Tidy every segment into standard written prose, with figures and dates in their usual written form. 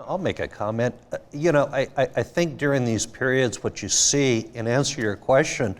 I'll make a comment. I think during these periods, what you see, in answer to your question,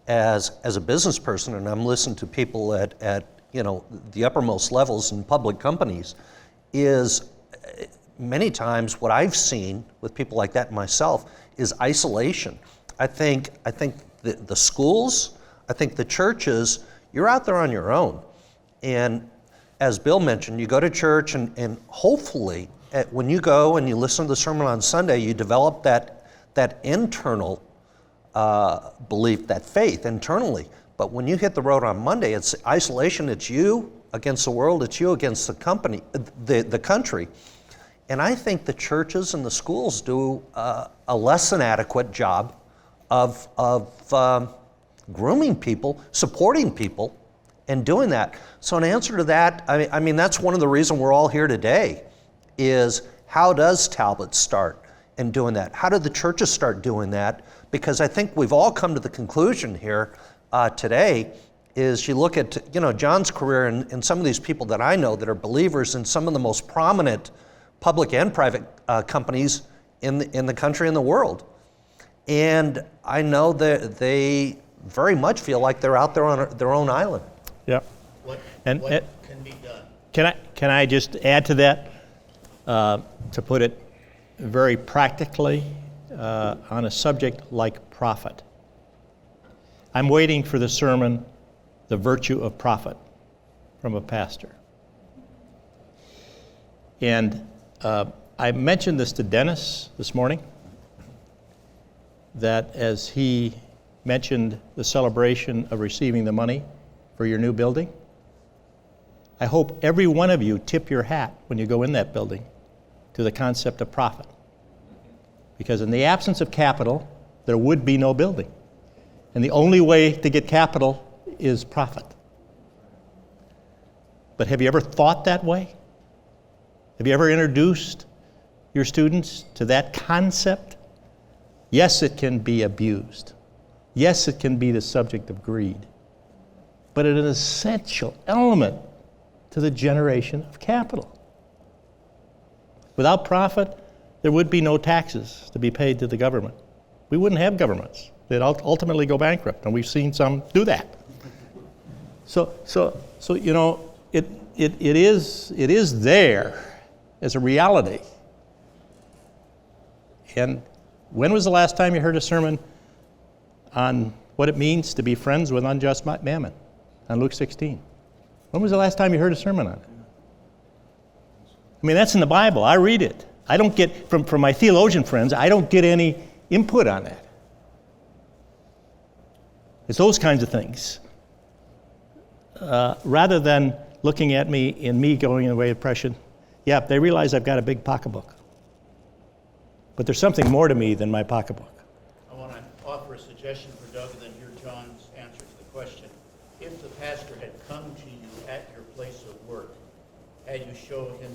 as a business person, and I'm listening to people at the uppermost levels in public companies, is many times what I've seen with people like that myself is isolation. I think the schools, I think the churches, you're out there on your own. And as Bill mentioned, you go to church and hopefully when you go and you listen to the sermon on Sunday, you develop that internal belief, that faith internally. But when you hit the road on Monday, it's isolation. It's you against the world. It's you against the country. And I think the churches and the schools do a less than adequate job of grooming people, supporting people, and doing that. So in answer to that, I mean that's one of the reasons we're all here today, is how does Talbot start in doing that? How did the churches start doing that? Because I think we've all come to the conclusion here today, is you look at John's career and some of these people that I know that are believers in some of the most prominent public and private companies in the country and the world. And I know that they very much feel like they're out there on their own island. Yeah. What can be done? Can I just add to that, to put it very practically, on a subject like profit? I'm waiting for the sermon, The Virtue of Profit, from a pastor. And I mentioned this to Dennis this morning, that as he mentioned the celebration of receiving the money for your new building, I hope every one of you tip your hat when you go in that building to the concept of profit. Because in the absence of capital, there would be no building. And the only way to get capital is profit. But have you ever thought that way? Have you ever introduced your students to that concept? Yes, it can be abused. Yes, it can be the subject of greed. But it is an essential element to the generation of capital. Without profit, there would be no taxes to be paid to the government. We wouldn't have governments. They'd ultimately go bankrupt, and we've seen some do that. So it is there as a reality. And when was the last time you heard a sermon on what it means to be friends with unjust mammon on Luke 16? When was the last time you heard a sermon on it? I mean, that's in the Bible. I read it. I don't get, from my theologian friends, I don't get any input on that. It's those kinds of things. Rather than looking at me and me going in the way of depression, yeah, they realize I've got a big pocketbook. But there's something more to me than my pocketbook. I want to offer a suggestion for Doug and then hear John's answer to the question. If the pastor had come to you at your place of work, had you showed him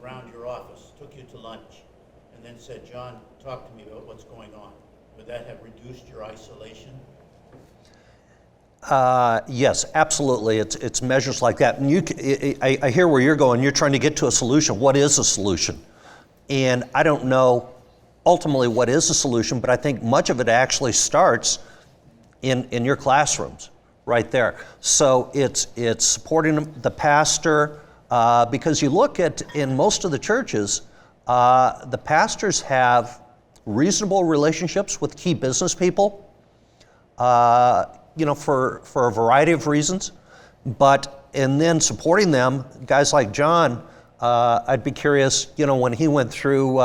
around your office, took you to lunch, and then said, John, talk to me about what's going on, would that have reduced your isolation? Yes, absolutely. It's measures like that. And I hear where you're going. You're trying to get to a solution. What is a solution? And I don't know ultimately what is the solution, but I think much of it actually starts in your classrooms right there. So it's supporting the pastor, because you look at, in most of the churches, the pastors have reasonable relationships with key business people, for a variety of reasons. And then supporting them, guys like John, I'd be curious, when he went through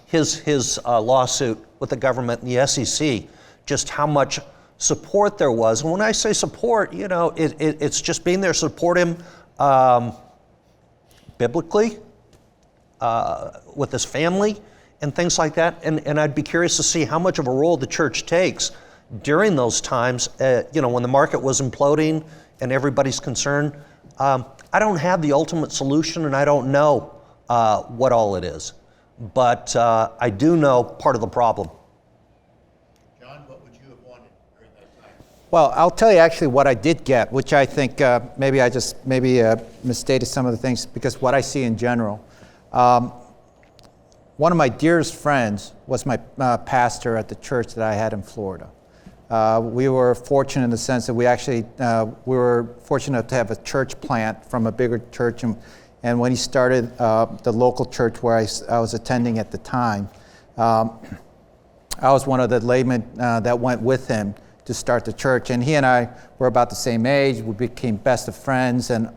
his lawsuit with the government and the SEC, just how much support there was. And when I say support, it's just being there to support him biblically, with his family and things like that. And I'd be curious to see how much of a role the church takes during those times, when the market was imploding and everybody's concerned. I don't have the ultimate solution, and I don't know what all it is. But I do know part of the problem. John, what would you have wanted during that time? Well, I'll tell you actually what I did get, which I think maybe I misstated some of the things, because what I see in general. one of my dearest friends was my pastor at the church that I had in Florida. We were fortunate in the sense that we were fortunate to have a church plant from a bigger church, and when he started the local church where I was attending at the time, I was one of the laymen that went with him to start the church, and he and I were about the same age. We became best of friends, and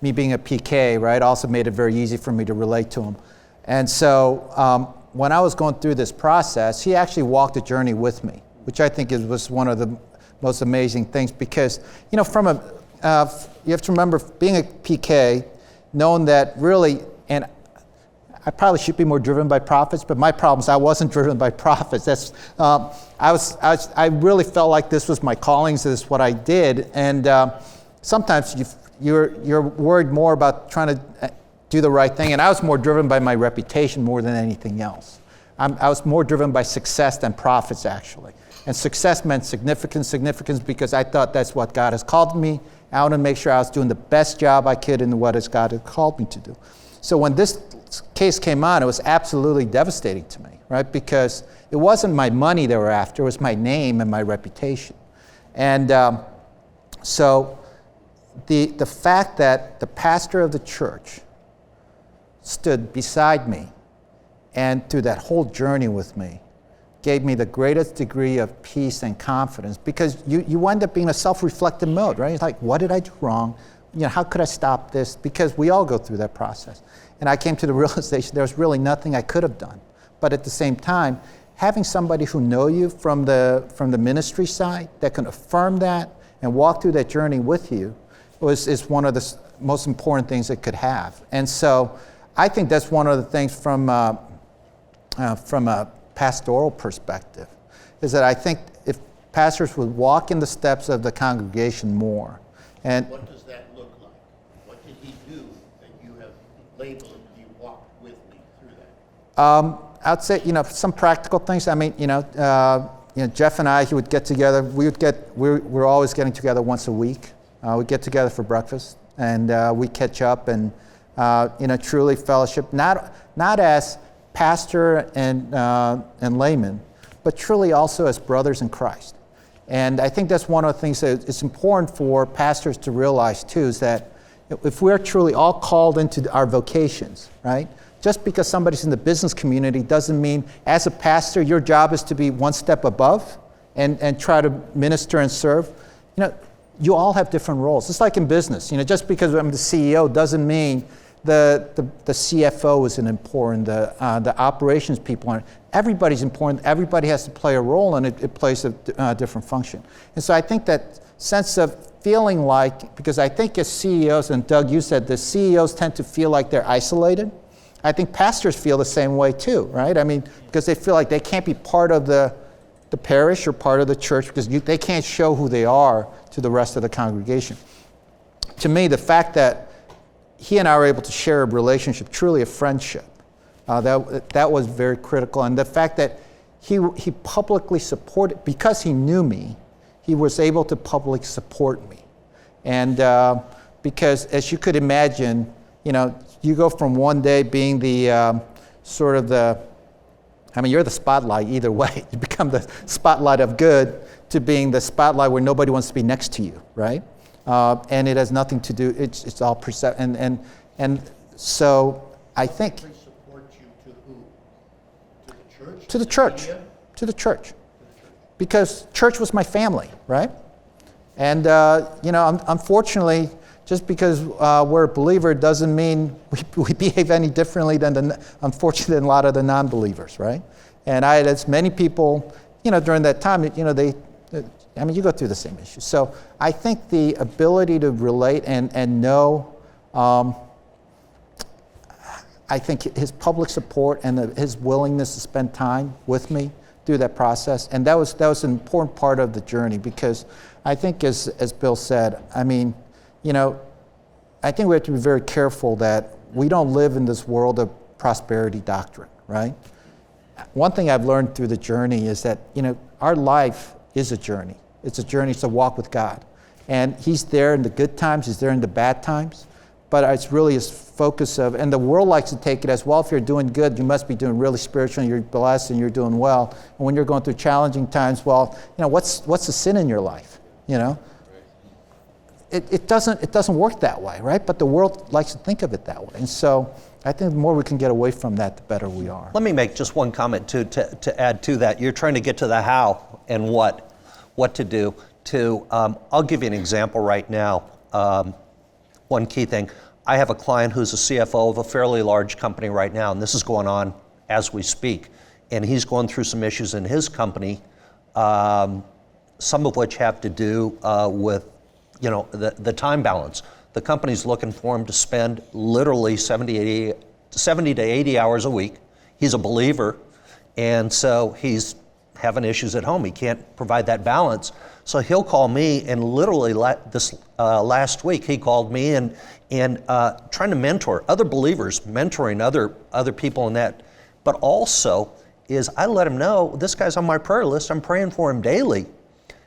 me being a PK, right, also made it very easy for me to relate to him. And so when I was going through this process, he actually walked the journey with me, which I think was one of the most amazing things, because, you know, you have to remember, being a PK, knowing that really, and I probably should be more driven by profits, but my problem is I wasn't driven by profits. I really felt like this was my calling, so this is what I did, and sometimes you're worried more about trying to do the right thing, and I was more driven by my reputation more than anything else. I was more driven by success than profits, actually. And success meant significance, because I thought that's what God has called me. I want to make sure I was doing the best job I could in what God had called me to do. So when this case came on, it was absolutely devastating to me, right? Because it wasn't my money they were after, it was my name and my reputation. And so the fact that the pastor of the church stood beside me and through that whole journey with me gave me the greatest degree of peace and confidence, because you wind up being in a self-reflective mode, right? It's like, what did I do wrong? You know, how could I stop this? Because we all go through that process. And I came to the realization there was really nothing I could have done. But at the same time, having somebody who know you from the ministry side that can affirm that and walk through that journey with you is one of the most important things it could have. And so I think that's one of the things from a pastoral perspective, is that I think if pastors would walk in the steps of the congregation more. And what does that look like? What did he do that you have labeled, you walked with me through that? I'd say, some practical things. I mean, Jeff and I, he would get together. We're always getting together once a week. We'd get together for breakfast, and we'd catch up and, truly fellowship, not as pastor and layman, but truly also as brothers in Christ. And I think that's one of the things that it's important for pastors to realize too, is that if we're truly all called into our vocations, right? Just because somebody's in the business community doesn't mean, as a pastor, your job is to be one step above and try to minister and serve. You all have different roles. It's like in business. Just because I'm the CEO doesn't mean the CFO isn't important, the operations people aren't. Everybody's important. Everybody has to play a role, and it plays a different function. And so I think that sense of feeling like, because I think as CEOs, and Doug, you said the CEOs tend to feel like they're isolated. I think pastors feel the same way too, right? I mean, because they feel like they can't be part of the parish or part of the church, because they can't show who they are to the rest of the congregation. To me, the fact that he and I were able to share a relationship, truly a friendship, that was very critical. And the fact that he publicly supported, because he knew me, he was able to publicly support me. And because, as you could imagine, you go from one day being the you're the spotlight either way. You become the spotlight of good to being the spotlight where nobody wants to be next to you, right? And it has nothing to do, it's all perception. And so I think... They support you to who? To the church? To the church. Media? To the church. Because church was my family, right? And, unfortunately, just because we're a believer doesn't mean we behave any differently than unfortunately, than a lot of the non-believers, right? And I had as many people, during that time, you go through the same issues. So I think the ability to relate and know, I think his public support and his willingness to spend time with me through that process, and that was an important part of the journey, because I think, as Bill said, I think we have to be very careful that we don't live in this world of prosperity doctrine, right? One thing I've learned through the journey is that, our life is a journey. It's a journey, it's a walk with God. And he's there in the good times, he's there in the bad times. but it's really a focus of, and the world likes to take it as, well, if you're doing good, you must be doing really spiritual, and you're blessed, and you're doing well. And when you're going through challenging times, well, what's the sin in your life, It doesn't work that way, right? But the world likes to think of it that way. And so I think the more we can get away from that, the better we are. Let me make just one comment to add to that. You're trying to get to the how and what to do. I'll give you an example right now. One key thing. I have a client who's a CFO of a fairly large company right now, and this is going on as we speak. And he's going through some issues in his company, some of which have to do with the time balance. The company's looking for him to spend literally 70 to 80 hours a week. He's a believer, and so he's having issues at home. He can't provide that balance. So he'll call me, and literally this last week he called me and trying to mentor other believers, mentoring other people in that. But also is I let him know, this guy's on my prayer list. I'm praying for him daily.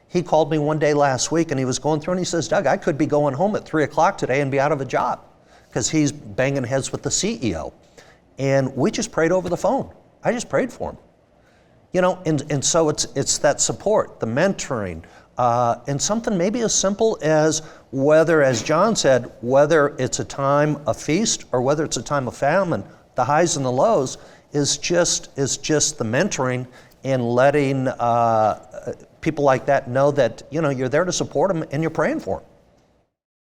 He called me one day last week, and he was going through, and he says, Doug, I could be going home at 3 o'clock today and be out of a job, because he's banging heads with the CEO. And we just prayed over the phone. I just prayed for him. And so it's that support, the mentoring, and something maybe as simple as whether, as John said, whether it's a time of feast or whether it's a time of famine, the highs and the lows is just the mentoring and letting people like that know that you're there to support them and you're praying for them.